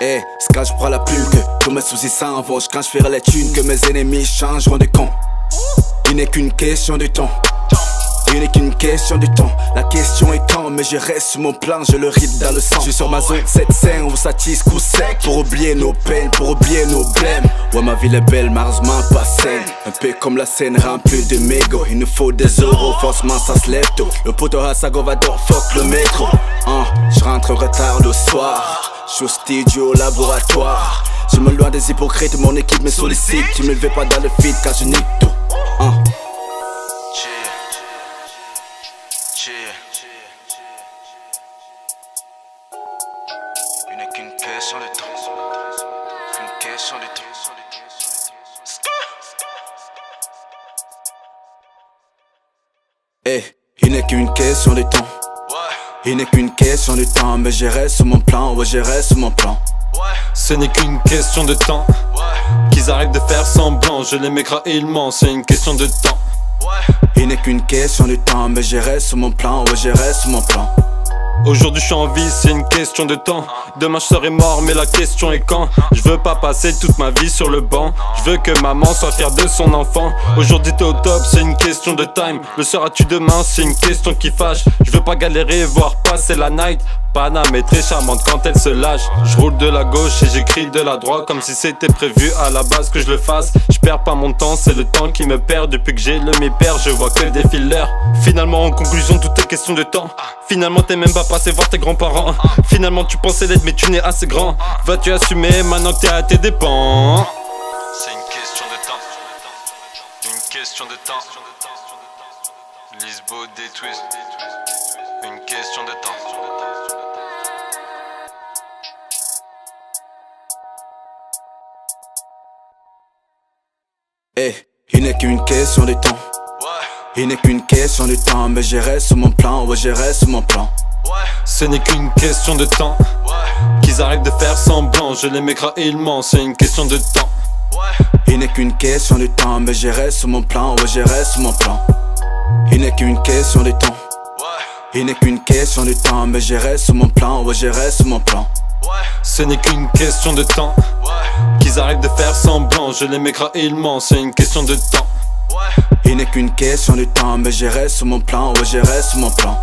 Eh, c'est quand je prends la plume que tous mes soucis s'en vont. Quand je ferai les thunes que mes ennemis changeront de con. Il n'est qu'une question de temps. Il n'est qu'une question de temps. La question est quand, mais je reste sur mon plan, je le rythme dans le sang. Je suis sur ma zone 7-5 où ça tisse coup sec. Pour oublier nos peines, pour oublier nos blèmes. Ouais, ma ville est belle, malheureusement pas saine. Un peu comme la scène remplie de mégots. Il nous faut des euros, forcément ça se lève tôt. Le poteau à Sagovador, fuck le métro. Je rentre en retard le soir. Je suis au studio, au laboratoire. Je me loin des hypocrites, mon équipe me sollicite. Tu me levais pas dans le feed car je nique tout. Il n'est qu'une question de temps. Une question de temps. Eh, il n'est qu'une question de temps. Il n'est qu'une question de temps, mais je reste sur mon plan, ouais je reste sur mon plan. Ce n'est qu'une question de temps qu'ils arrêtent de faire semblant. Je les mets gravement, c'est une question de temps. Il n'est qu'une question de temps, mais je reste sur mon plan, ouais je reste sur mon plan. Aujourd'hui je suis en vie, c'est une question de temps. Demain je serai mort, mais la question est quand. Je veux pas passer toute ma vie sur le banc. Je veux que maman soit fière de son enfant. Aujourd'hui t'es au top, c'est une question de time. Le seras-tu demain, c'est une question qui fâche. Je veux pas galérer, voir passer la night. Paname est très charmante quand elle se lâche. Je roule de la gauche et j'écris de la droite, comme si c'était prévu à la base que je le fasse. Je perds pas mon temps, c'est le temps qui me perd. Depuis que j'ai le mi-père, je vois que des fillers. Finalement en conclusion tout est question de temps. Finalement t'es même pas passé voir tes grands-parents. Finalement tu pensais l'être mais tu n'es assez grand. Vas-tu assumer maintenant que t'es à tes dépens? C'est une question de temps. Une question de temps. Lisbo des twists. Une question de temps. Eh, il n'est qu'une question de temps. Il n'est qu'une question de temps, mais je reste sur mon plan, ouais je reste sur mon plan. Ce n'est qu'une question de temps qu'ils arrêtent de faire semblant. Je les mets gravement, c'est une question de temps. Il n'est qu'une question de temps, mais je reste sur mon plan, ouais je reste sur mon plan. Il n'est qu'une question de temps. Il n'est qu'une question de temps, mais je reste sur mon plan, ouais je reste sur mon plan. Ce n'est qu'une question de temps qu'ils arrêtent de faire semblant. Je les mets gravement, c'est une question de temps. Il n'est qu'une question de temps, mais je reste sur mon plan, ouais je reste sur mon plan.